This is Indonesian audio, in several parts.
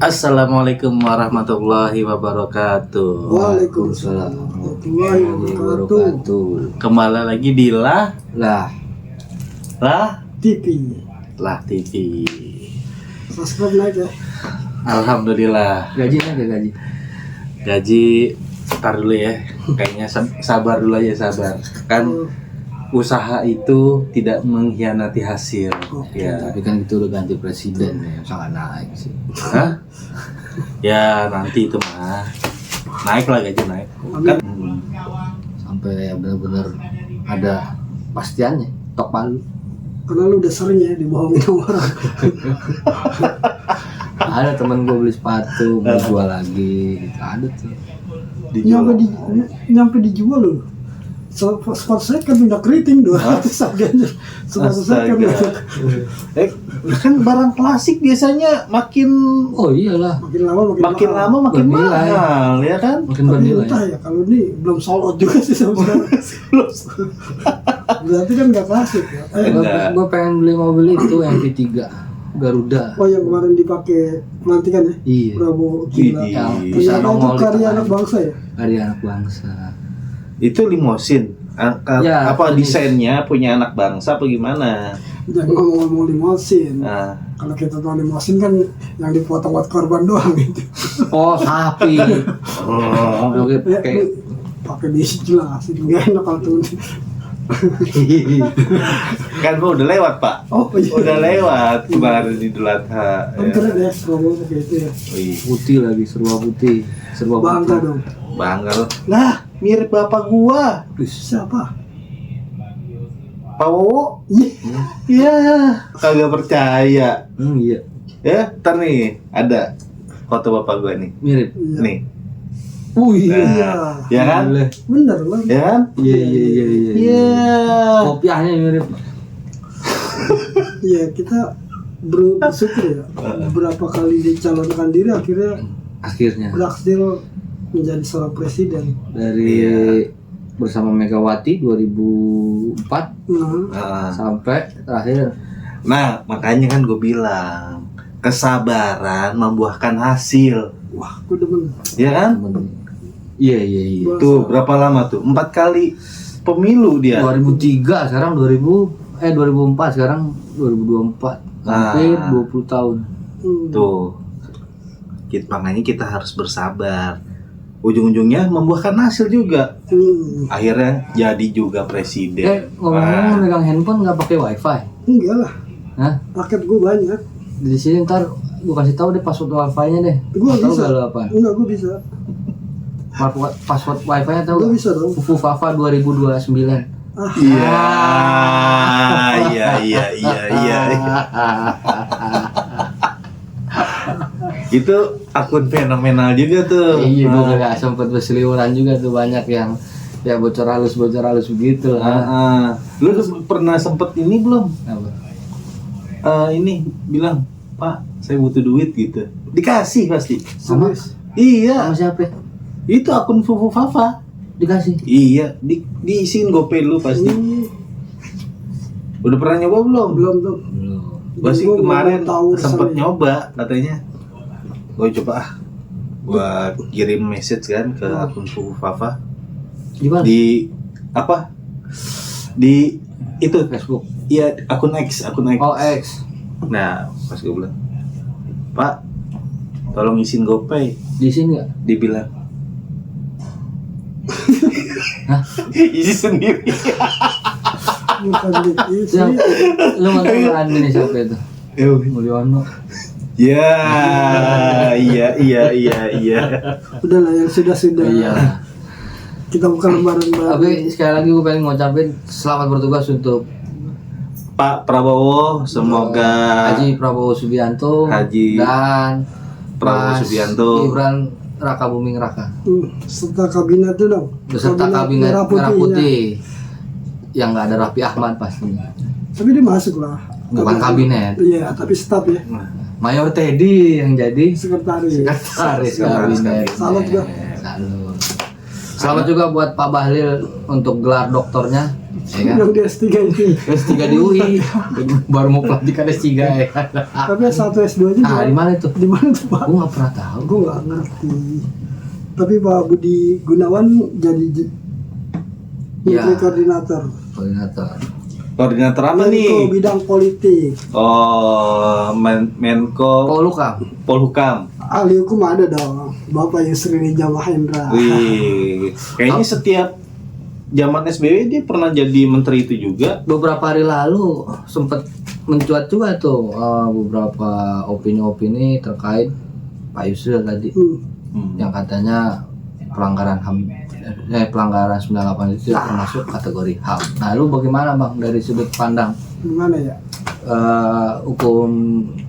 Assalamualaikum warahmatullahi wabarakatuh. Waalaikumsalam warahmatullahi wabarakatuh. Kembali lagi di Lah TV. Subscribe naik ya. Alhamdulillah. Gaji naik ya gaji. Gaji ntar dulu ya. Kayaknya sabar dulu aja, sabar. Kan usaha itu tidak mengkhianati hasil. Ya. Tapi kan itu udah ganti presiden ya, sangat naik sih. Hah? Ya nanti itu mah naik lah, gaji naik. Kan Sampai ya benar-benar ada pastiannya, tok palu. Karena lu udah sering ya dibohongin sama orang. Ada temen gue beli sepatu, mau jual lagi, gitu. Ada tuh. Nyampe dijual lu. Sepatu saya kan pindah keriting 200 harganya. Sepatu saya kan kan barang klasik biasanya makin Oh iyalah, makin lama makin Bernilai. mahal, ya kan? makin Tapi bernilai. entah ya, kalau ini belum sold out juga sih sama sekarang. Berarti kan nggak klasik ya. Enggak. Gue pengen beli mobil itu yang T3 Garuda. Oh yang kemarin dipakai pelantikan ya? Iya. Prabowo gila. Widih. Yang Ternyata bisa itu nongol di karya tengah. anak bangsa ya? Karya anak bangsa. Itu limosin. Ya, Apa jenis. desainnya punya anak bangsa apa gimana? Jangan ngomong-ngomong limosin. Nah, Kalau kita tahu limosin kan yang dipotong buat korban doang gitu. Oh sapi. Oke, Ya, kayak pakai dijelasin nggak enak kalau tuh. kan gua udah lewat, Pak. Oh iya. Udah lewat kemarin di Idul Adha. Kan keren ya, Prabowo pakai itu ya. Wih, putih lagi, serba putih. Serba Bangga putih. dong. bangga loh. Lah, mirip bapak gua. Siapa? Pak Wowo. Iya. Iya, kagak percaya. Iya. Ya, ntar nih ada foto bapak gua nih. Mirip. Iya. Nih. Iya. Iya. Ya kan? Boleh. Bener lah. Ya kan? Iya. Iya. Kopiahnya mirip. Iya, kita bersyukur ya. Beberapa kali dicalonkan diri akhirnya Akhirnya berhasil menjadi seorang presiden. dari Iya. bersama Megawati 2004 Nah, sampai terakhir. nah, makanya kan gue bilang kesabaran membuahkan hasil. Wah, gue demen. Ya kan? Iya. Tuh, berapa lama tuh? 4 kali pemilu dia. 2003 sekarang 2004 sekarang 2024. Hampir 20 tahun. Tuh. Makanya kita harus bersabar. Ujung-ujungnya membuahkan hasil juga. Akhirnya jadi juga presiden. Ngomong-ngomong megang handphone nggak pakai wifi? Enggak lah, Hah? paket gue banyak. Di sini ntar gue kasih tahu deh password wifi-nya deh. Gue Tahu bisa. nggak lo apa? Enggak, gue bisa. Password wifi-nya tahu Gue nggak? bisa dong. Fufafa 2029. Iya. Iya. Itu akun fenomenal juga tuh. Iya, gue nggak sempet berseliweran juga tuh, banyak yang ya bocor halus begitu lah. Lu pernah sempet ini belum? Apa? Ini bilang, Pak, saya butuh duit gitu. Dikasih pasti. Serius. Iya, Sama siapa? itu akun Fufu Fafa. Dikasih? Iya, diisiin GoPay lu pasti. Udah pernah nyoba belum? Belum. Belum. Gua sih Gua kemarin belum tahu sempet rasanya. nyoba katanya. Gua coba gua kirim message kan ke akun Fufu Fafa Gimana? di apa? Di itu Facebook. iya akun X. Oh, X. Nah, pas gue bilang, Pak, tolong isiin GoPay. Di sini nggak? Dibilang, Hah? isi sendiri. Bukan diisi. Siapa? Lu nggak tahu adminnya siapa itu? Mulyono. Ya, iya. Udah lah, yang sudah. Iya. Kita buka lembaran baru. Tapi sekali lagi gue pengen ngucapin selamat bertugas untuk Pak Prabowo, semoga Haji Prabowo Subianto Haji dan Prabowo Mas Subianto. Gibran Raka Buming Raka Serta kabinet itu dong. beserta kabinet merah putih yang nggak ada Raffi Ahmad pastinya. Tapi dia masuk lah. Bukan kabinet. Iya, tapi staf ya. Mayor Teddy yang jadi Sekretaris. sekretaris Sekretaris kabinet. kabinet. Salut gua. Salut. Selamat juga buat Pak Bahlil untuk gelar doktornya, ya kan? Yang di S3 itu. S3 di UI, baru mau pelantikan S3 ya. Tapi S1 S2 aja. Ah, di mana itu? Di mana tuh Pak? Gue nggak pernah tahu. Gue nggak ngerti. Tapi Pak Budi Gunawan jadi Ya. Menteri Koordinator. Koordinator. Koordinator apa Menko nih? bidang politik. Oh, Menko Polhukam. Polhukam. Ahli hukum ada dong. Bapak Yusri Rijal Mahendra. Wih, kayaknya setiap zaman SBY dia pernah jadi menteri itu juga. Beberapa hari lalu sempat mencuat juga tuh beberapa opini-opini terkait Pak Yusril tadi yang katanya pelanggaran HAM, pelanggaran 98 itu termasuk kategori HAM. Nah, lu bagaimana Bang dari sudut pandang Gimana ya? hukum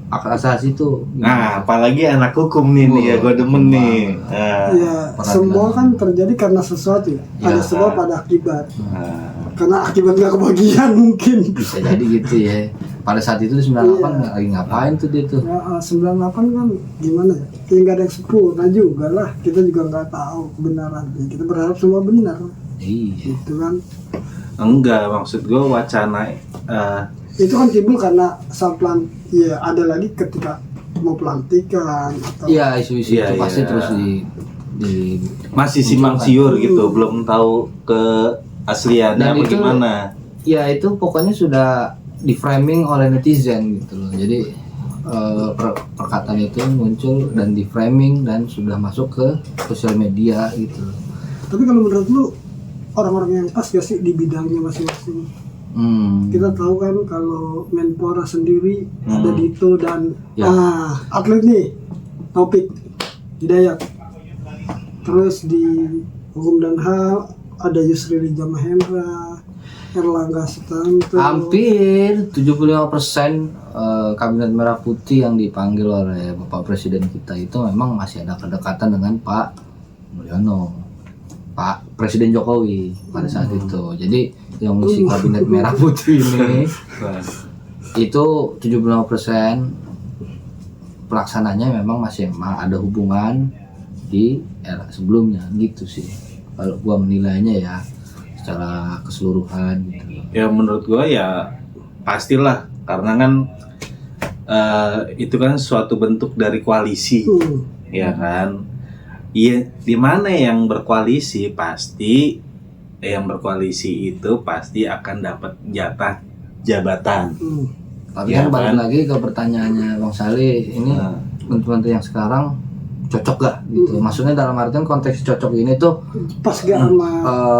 hak asasi itu? Nah, apalagi anak hukum nih, nih ya, gue demen nih. Nah, Ya, Peradilan. semua kan terjadi karena sesuatu ya. Ya. Ada sebab, ada akibat. nah. Karena akibat nggak kebagian mungkin. Bisa jadi gitu ya. Pada saat itu di 98 lagi ngapain tuh dia tuh? Ya, 98 kan gimana ya? Kayak nggak ada yang sempurna juga lah. Kita juga nggak tahu kebenaran. Ya, kita berharap semua benar. Iya. Gitu kan. Enggak, maksud gue wacana Itu kan timbul karena ya ada lagi ketika mau pelantikan atau Iya, isu-isu Iya, itu pasti iya. terus di masih simpang siur gitu, belum tahu ke asliannya Dan itu- bagaimana. ya itu pokoknya sudah di framing oleh netizen gitu loh. Jadi perkataan itu muncul dan di framing dan sudah masuk ke sosial media gitu loh. Tapi kalau menurut lu orang-orang yang pas gak sih di bidangnya masing-masing? Kita tahu kan kalau Menpora sendiri ada Dito dan Ya. atlet nih Taufik Hidayat. Terus di hukum dan HAM ada Yusri Rijal Mahendra, Erlangga Sutanto. Hampir 75% kabinet merah putih yang dipanggil oleh Bapak Presiden kita itu memang masih ada kedekatan dengan Pak Mulyono, Pak Presiden Jokowi pada saat itu. Jadi yang mengisi kabinet merah putih ini itu 75% pelaksananya memang masih ada hubungan di era sebelumnya gitu sih. Kalau gua menilainya ya secara keseluruhan gitu. Ya menurut gue ya pastilah, karena kan itu kan suatu bentuk dari koalisi, ya kan. Iya, di mana yang berkoalisi pasti yang berkoalisi itu pasti akan dapat jatah jabatan. Tapi Ya kan balik kan? lagi ke pertanyaannya Bang Saleh, ini Nah. menteri-menteri yang sekarang cocok gak gitu? Maksudnya dalam artian konteks cocok ini tuh Pas gak sama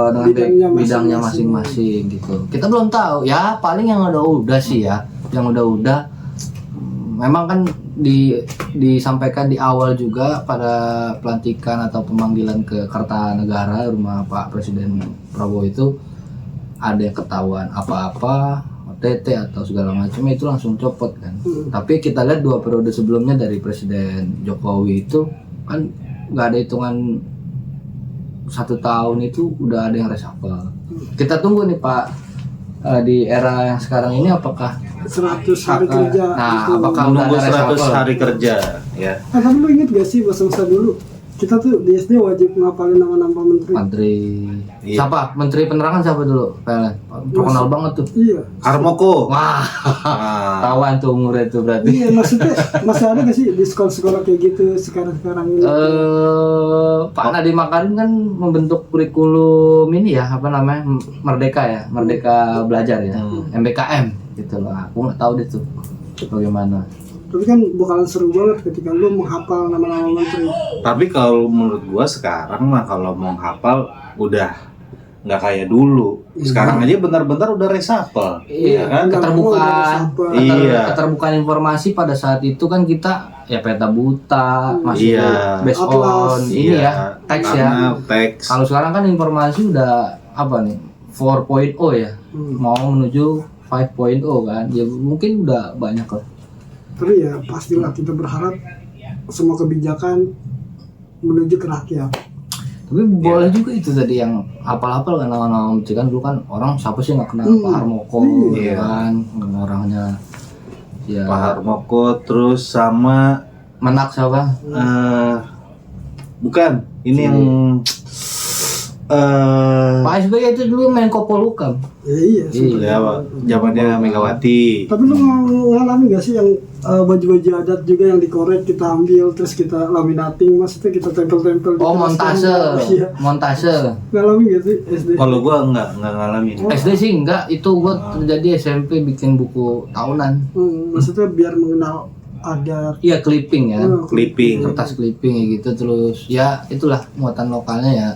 dengan bidangnya bidangnya masing-masing. masing-masing gitu. Kita belum tahu ya, paling yang udah sih ya, yang udah memang kan disampaikan di awal juga pada pelantikan atau pemanggilan ke Kertanegara rumah Pak Presiden Prabowo itu ada yang ketahuan apa-apa OTT atau segala macam itu langsung copot kan. Tapi kita lihat 2 periode sebelumnya dari Presiden Jokowi itu kan nggak ada hitungan 1 tahun itu udah ada yang reshuffle. Kita tunggu nih Pak di era yang sekarang ini apakah 100 hari kerja nah, itu. apakah Menunggu udah ada 100 reshuffle? hari kerja ya. Tapi lu inget gak sih masa-masa dulu kita tuh di SD wajib ngapalin nama-nama menteri. Menteri Iya. siapa? Menteri penerangan siapa dulu? PLN. Terkenal banget tuh. Iya. Harmoko. Wah, Ah. tawan tuh umurnya tuh berarti. Iya, maksudnya masih ada gak sih di sekolah-sekolah kayak gitu sekarang-sekarang ini? Pak Nadiem Makarim kan membentuk kurikulum ini ya, apa namanya? Merdeka ya, Merdeka Belajar ya. MBKM gitu loh. Aku nggak tahu deh tuh bagaimana. Tapi kan bakalan seru banget ketika lu menghafal nama-nama menteri. Tapi kalau menurut gua sekarang mah kalau mau hafal udah nggak kayak dulu. Sekarang aja benar-benar udah reshuffle, ya kan? Keterbukaan informasi pada saat itu kan kita ya peta buta, masih Iya. based Atlas. on ini ya, teks ya. Karena teks. Kalau sekarang kan informasi udah apa nih 4.0 ya, mau menuju 5.0 kan, ya mungkin udah banyak lah. Tapi ya pastilah kita berharap semua kebijakan menuju ke rakyat. Tapi boleh juga itu tadi yang apal-apal kan nama-nama menteri kan dulu kan orang siapa sih nggak kenal Pak Harmoko Iya. kan orangnya ya Pak Harmoko terus sama Menak siapa? bukan ini yang Pak SBY itu dulu Menko Polhukam. Ya, iya. Ya, zamannya Megawati. Tapi lu ngalamin gak sih yang baju-baju adat juga yang dikorek kita ambil terus kita laminating, maksudnya kita tempel-tempel di Oh, montase. Iya. Montase. Ngalamin gak sih SD? Kalau gua nggak ngalamin. SD sih enggak, itu gua terjadi SMP bikin buku tahunan. Maksudnya biar mengenal adat. Iya, clipping ya. Clipping. Kertas clipping ya gitu, terus ya itulah muatan lokalnya ya.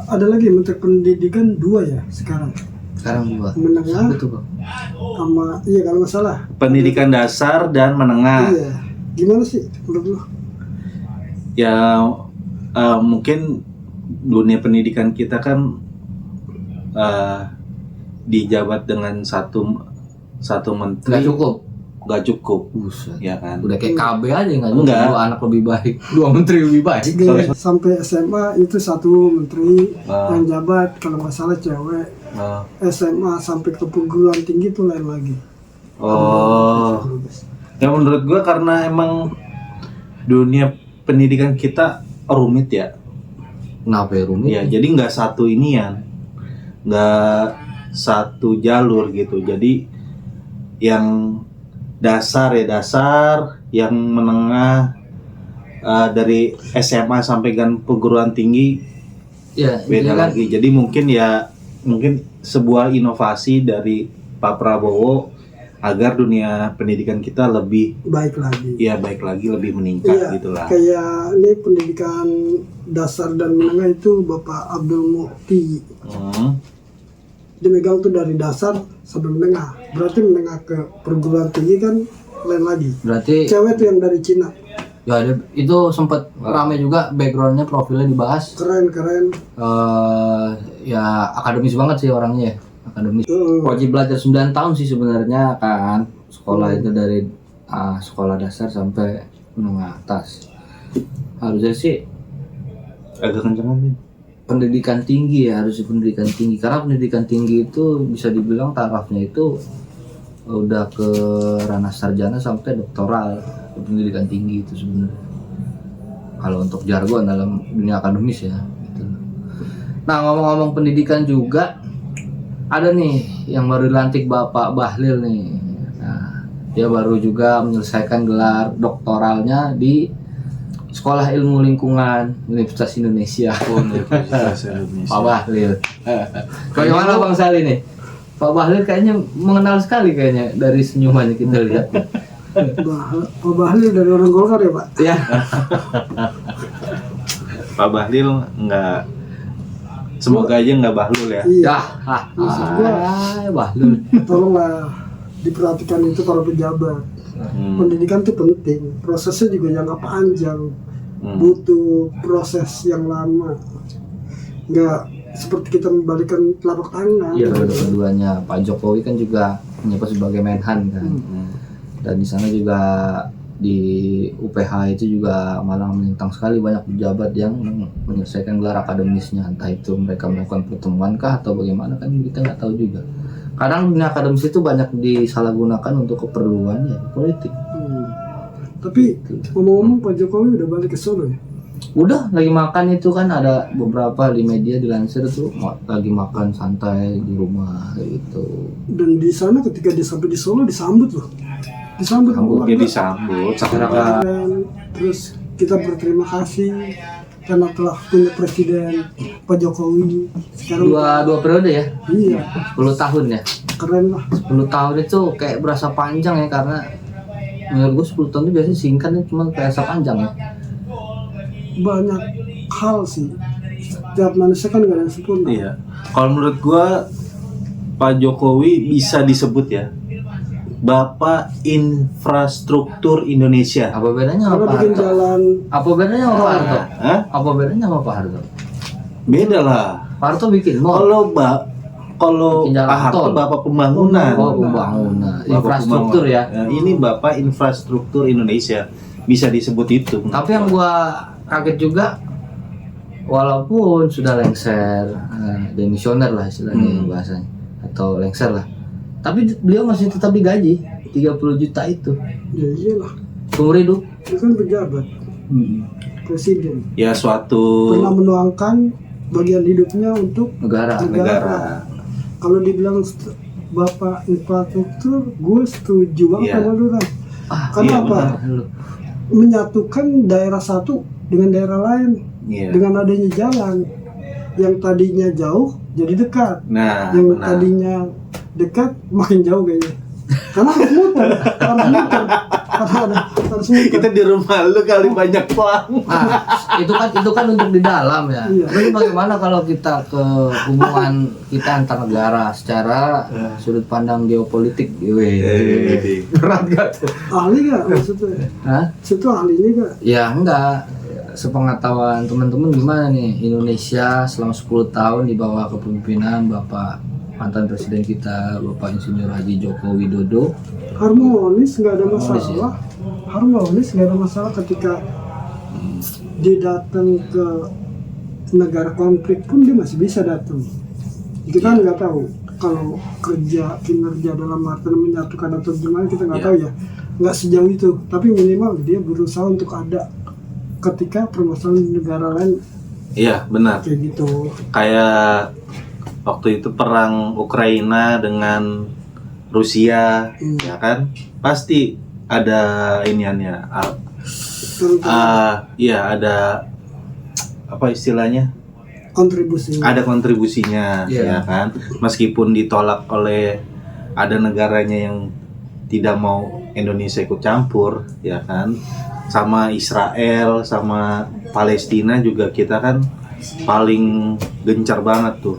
Ada lagi Menteri Pendidikan 2 ya sekarang. Sekarang gua. Menengah Betul, Bang. sama iya kalau nggak salah. Pendidikan dasar dan menengah. Iya. Gimana sih menurut lu? Ya mungkin dunia pendidikan kita kan dijabat dengan satu menteri. Nggak cukup. Buset, ya kan. Udah kayak KB aja nggak cukup. Enggak. 2 anak lebih baik, 2 menteri lebih baik. Sampai SMA itu 1 menteri yang jabat kalau nggak salah cewek. SMA sampai ke perguruan tinggi itu lain lagi. Oh. Ya menurut gua karena emang dunia pendidikan kita rumit ya. Kenapa ya rumit? Ya, jadi nggak satu inian, nggak satu jalur gitu. Jadi yang dasar ya dasar, yang menengah dari SMA sampai kan perguruan tinggi Ya, beda kan, lagi. Jadi mungkin sebuah inovasi dari Pak Prabowo agar dunia pendidikan kita lebih Baik lagi. lebih meningkat Iya, gitulah. kayak ini pendidikan dasar dan menengah itu Bapak Abdul Mukti. Dia megang tuh dari dasar sampai menengah. Berarti menengah ke perguruan tinggi kan lain lagi. berarti Cewek tuh yang dari Cina. ya itu sempat rame juga backgroundnya, profilnya dibahas. Keren. Ya akademis banget sih orangnya ya. Akademis. Wajib belajar 9 tahun sih sebenarnya kan. Sekolah itu dari sekolah dasar sampai menengah atas. Harusnya sih Agak kencengan nih. pendidikan tinggi ya, harus pendidikan tinggi, karena pendidikan tinggi itu bisa dibilang tarafnya itu udah ke ranah sarjana sampai doktoral. Pendidikan tinggi itu sebenarnya kalau untuk jargon dalam dunia akademis ya gitu. Nah, ngomong-ngomong pendidikan juga ada nih yang baru dilantik Bapak Bahlil nih. Nah, dia baru juga menyelesaikan gelar doktoralnya di Sekolah Ilmu Lingkungan Universitas Indonesia. Universitas Indonesia. Pak Bahlil. Bagaimana Bang Sali nih? Pak Bahlil kayaknya mengenal sekali kayaknya dari senyumannya kita lihat. Pak Bahlil dari orang Golkar ya Pak? Ya. Pak Bahlil nggak, semoga aja nggak bahlul ya. Iya. Maksud gua Bahlil. Tolonglah diperhatikan itu para pejabat. Pendidikan itu penting. Prosesnya juga jangka panjang. Butuh proses yang lama. Nggak seperti kita membalikan telapak tangan. Iya, kedua-duanya. Pak Jokowi kan juga menyebut sebagai Menhan kan. Dan di sana juga di UPH itu juga malah melintang sekali banyak pejabat yang menyelesaikan gelar akademisnya, entah itu mereka melakukan pertemuan kah atau bagaimana kan kita nggak tahu juga. Kadang dunia akademis itu banyak disalahgunakan untuk keperluan ya politik. Tapi ngomong-ngomong Pak Jokowi udah balik ke Solo ya? Udah lagi makan itu kan, ada beberapa di media dilansir tuh lagi makan santai di rumah gitu. Dan di sana ketika dia sampai di Solo disambut loh. Disambut Ya disambut. keren. Terus kita berterima kasih karena telah punya presiden Pak Jokowi. Sekarang Dua periode ya, iya 10 tahun ya. keren lah. 10 tahun itu kayak berasa panjang ya, karena menurut gue 10 tahun itu biasanya singkat, cuma berasa panjang ya. Banyak hal sih. Setiap manusia kan gak ada yang sempurna. Iya. Kalau menurut gua Pak Jokowi bisa disebut ya Bapak Infrastruktur Indonesia. Apa bedanya Kalau sama Pak bikin Harto? jalan Apa bedanya sama Pak Harto? Hah? Apa bedanya sama Pak Harto? Beda lah. Pak Harto bikin mall. Kalau Bikin jalan Pak Harto tol. Bapak Pembangunan. Oh, pembangunan. Bapak Infrastruktur ya. Pembangunan. Ini Bapak Infrastruktur Indonesia. Bisa disebut itu. Tapi yang gua kaget juga, walaupun sudah lengser, demisioner lah istilahnya bahasanya, atau lengser lah, tapi beliau masih tetap digaji 30 juta itu ya iyalah. seumur hidup. Itu kan pejabat. presiden. Ya suatu Pernah menuangkan bagian hidupnya untuk negara. negara. Kalau dibilang Bapak infrastruktur, gue setuju banget Iya. sama lu Ran. Ah, Karena iya, apa? Lu. Menyatukan daerah satu dengan daerah lain Iya. dengan adanya jalan yang tadinya jauh jadi dekat, Nah, yang benar. tadinya dekat makin jauh kayaknya. Karena harus muter, harus muter. Kita di rumah lu kali banyak pelang. Nah, itu kan untuk di dalam ya. Iya. Lalu bagaimana kalau kita ke hubungan kita antar negara secara sudut pandang geopolitik? Wih, berat gak tuh? Ahli gak maksudnya? Hah? Situ ahlinya gak? Ya enggak. Sepengetahuan teman-teman gimana nih Indonesia selama 10 tahun di bawah kepemimpinan Bapak mantan presiden kita Bapak Insinyur Haji Joko Widodo. Harmonis, nggak ada Harmonis, masalah. Harmonis, nggak ada masalah ketika dia datang ke negara konflik pun dia masih bisa datang. Kita nggak tahu kalau kerja kinerja dalam artian menyatukan atau gimana kita nggak Iya. tahu ya. Nggak sejauh itu. Tapi minimal dia berusaha untuk ada ketika permasalahan negara lain Iya, benar. kayak gitu. Kayak waktu itu perang Ukraina dengan Rusia, ya kan? Pasti ada iniannya. Iya, ada apa istilahnya? Kontribusi. Ada kontribusinya, Iya. ya kan? Meskipun ditolak oleh ada negaranya yang tidak mau Indonesia ikut campur, ya kan? Sama Israel, sama Palestina juga kita kan paling gencar banget tuh